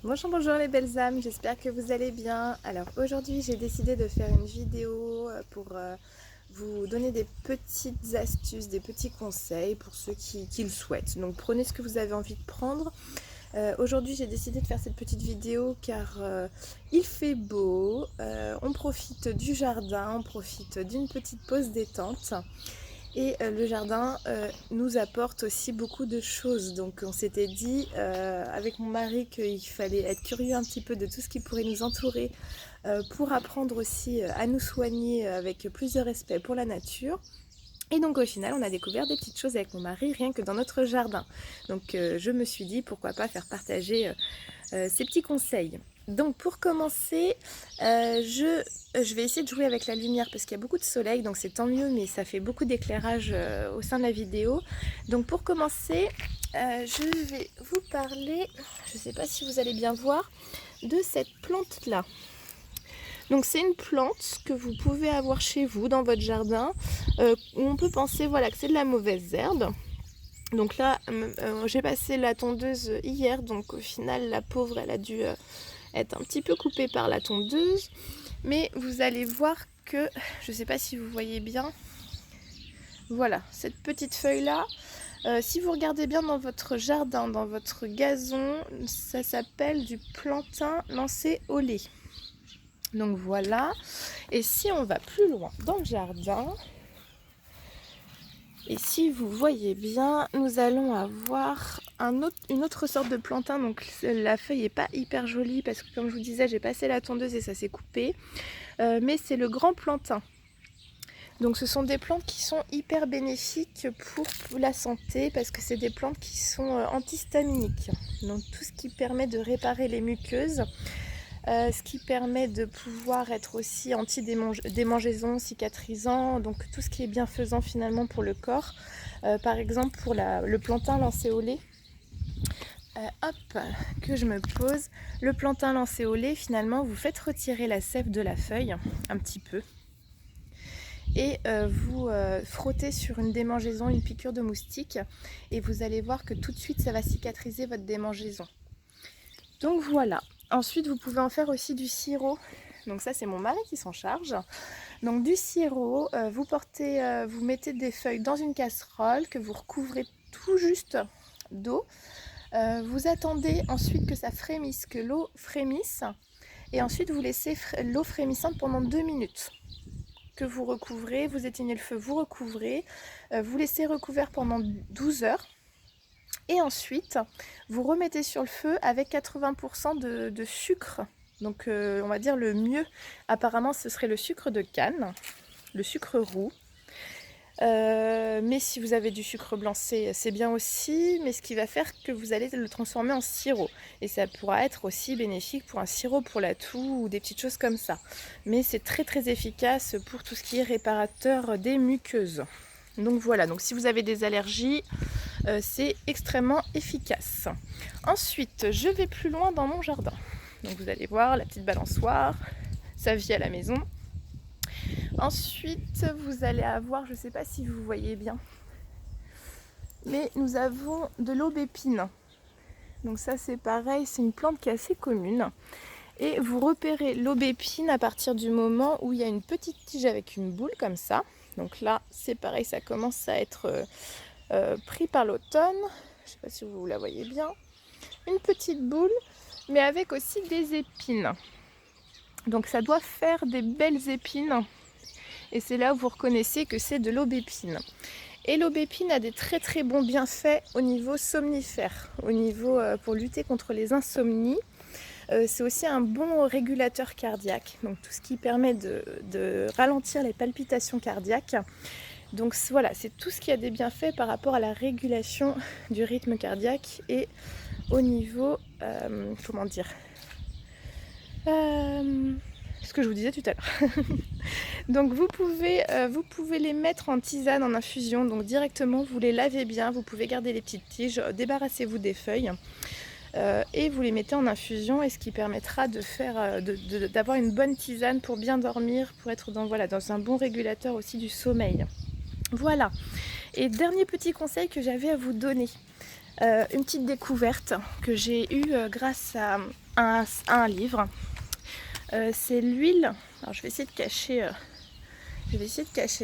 Bonjour, bonjour les belles âmes, j'espère que vous allez bien. Alors aujourd'hui j'ai décidé de faire une vidéo pour vous donner des petites astuces, des petits conseils pour ceux qui le souhaitent. Donc prenez ce que vous avez envie de prendre. Aujourd'hui j'ai décidé de faire cette petite vidéo car il fait beau, on profite du jardin, on profite d'une petite pause détente. Et le jardin nous apporte aussi beaucoup de choses. Donc on s'était dit avec mon mari qu'il fallait être curieux un petit peu de tout ce qui pourrait nous entourer pour apprendre aussi à nous soigner avec plus de respect pour la nature. Et donc au final, on a découvert des petites choses avec mon mari rien que dans notre jardin. Donc je me suis dit pourquoi pas faire partager ces petits conseils. Donc pour commencer, je vais essayer de jouer avec la lumière parce qu'il y a beaucoup de soleil, donc c'est tant mieux, mais ça fait beaucoup d'éclairage au sein de la vidéo. Donc pour commencer, je vais vous parler, je ne sais pas si vous allez bien voir, de cette plante-là. Donc c'est une plante que vous pouvez avoir chez vous, dans votre jardin, où on peut penser voilà, que c'est de la mauvaise herbe. Donc là, j'ai passé la tondeuse hier, donc au final, la pauvre, elle a dû être un petit peu coupée par la tondeuse. Mais vous allez voir que, je ne sais pas si vous voyez bien, voilà, cette petite feuille-là, si vous regardez bien dans votre jardin, dans votre gazon, ça s'appelle du plantain lancéolé. Donc voilà, et si on va plus loin dans le jardin, et si vous voyez bien, nous allons avoir une autre sorte de plantain. Donc la feuille n'est pas hyper jolie parce que comme je vous disais, j'ai passé la tondeuse et ça s'est coupé. Mais c'est le grand plantain. Donc ce sont des plantes qui sont hyper bénéfiques pour la santé parce que c'est des plantes qui sont antihistaminiques. Donc tout ce qui permet de réparer les muqueuses. Ce qui permet de pouvoir être aussi anti-démangeaison, cicatrisant, donc tout ce qui est bienfaisant finalement pour le corps. Par exemple pour le plantain lancéolé, hop, que je me pose. Le plantain lancéolé, finalement, vous faites retirer la sève de la feuille un petit peu et vous frottez sur une démangeaison, une piqûre de moustique et vous allez voir que tout de suite ça va cicatriser votre démangeaison. Donc voilà. Ensuite, vous pouvez en faire aussi du sirop. Donc ça, c'est mon mari qui s'en charge. Donc du sirop, vous mettez des feuilles dans une casserole que vous recouvrez tout juste d'eau. Vous attendez ensuite que ça frémisse, que l'eau frémisse. Et ensuite, vous laissez l'eau frémissante pendant 2 minutes. Que vous recouvrez, vous éteignez le feu, vous recouvrez. Vous laissez recouvert pendant 12 heures. Et ensuite, vous remettez sur le feu avec 80% de sucre. Donc on va dire le mieux, apparemment ce serait le sucre de canne, le sucre roux. Mais si vous avez du sucre blanc, c'est bien aussi. Mais ce qui va faire que vous allez le transformer en sirop. Et ça pourra être aussi bénéfique pour un sirop pour la toux ou des petites choses comme ça. Mais c'est très très efficace pour tout ce qui est réparateur des muqueuses. Donc voilà, donc si vous avez des allergies, c'est extrêmement efficace. Ensuite, je vais plus loin dans mon jardin. Donc vous allez voir la petite balançoire, ça vit à la maison. Ensuite, vous allez avoir, je ne sais pas si vous voyez bien, mais nous avons de l'aubépine. Donc ça c'est pareil, c'est une plante qui est assez commune. Et vous repérez l'aubépine à partir du moment où il y a une petite tige avec une boule comme ça. Donc là, c'est pareil, ça commence à être pris par l'automne. Je ne sais pas si vous la voyez bien. Une petite boule, mais avec aussi des épines. Donc ça doit faire des belles épines. Et c'est là où vous reconnaissez que c'est de l'aubépine. Et l'aubépine a des très très bons bienfaits au niveau somnifère, au niveau pour lutter contre les insomnies. C'est aussi un bon régulateur cardiaque, donc tout ce qui permet de ralentir les palpitations cardiaques. Donc voilà, c'est tout ce qui a des bienfaits par rapport à la régulation du rythme cardiaque et au niveau, comment dire, ce que je vous disais tout à l'heure. Donc vous pouvez les mettre en tisane, en infusion, donc directement vous les lavez bien, vous pouvez garder les petites tiges, débarrassez-vous des feuilles. Et vous les mettez en infusion et ce qui permettra d'avoir une bonne tisane pour bien dormir, pour être dans un bon régulateur aussi du sommeil. Voilà. Et dernier petit conseil que j'avais à vous donner. Une petite découverte que j'ai eue grâce à un livre. C'est l'huile, alors je vais essayer de cacher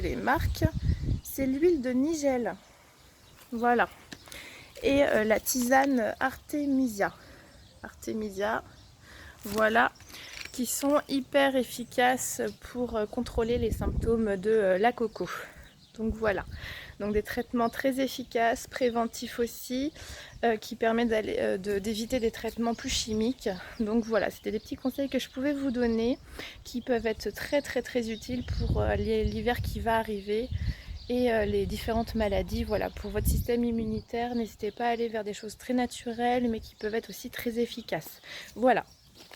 les marques. C'est l'huile de Nigel, voilà, et la tisane Artemisia, voilà, qui sont hyper efficaces pour contrôler les symptômes de la coco. Donc voilà, donc des traitements très efficaces, préventifs aussi, qui permettent d'éviter des traitements plus chimiques. Donc voilà, c'était des petits conseils que je pouvais vous donner, qui peuvent être très utiles pour l'hiver qui va arriver et les différentes maladies. Voilà, pour votre système immunitaire, n'hésitez pas à aller vers des choses très naturelles, mais qui peuvent être aussi très efficaces. Voilà.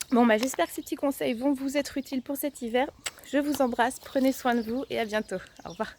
Bon, bah, j'espère que ces petits conseils vont vous être utiles pour cet hiver. Je vous embrasse, prenez soin de vous et à bientôt. Au revoir.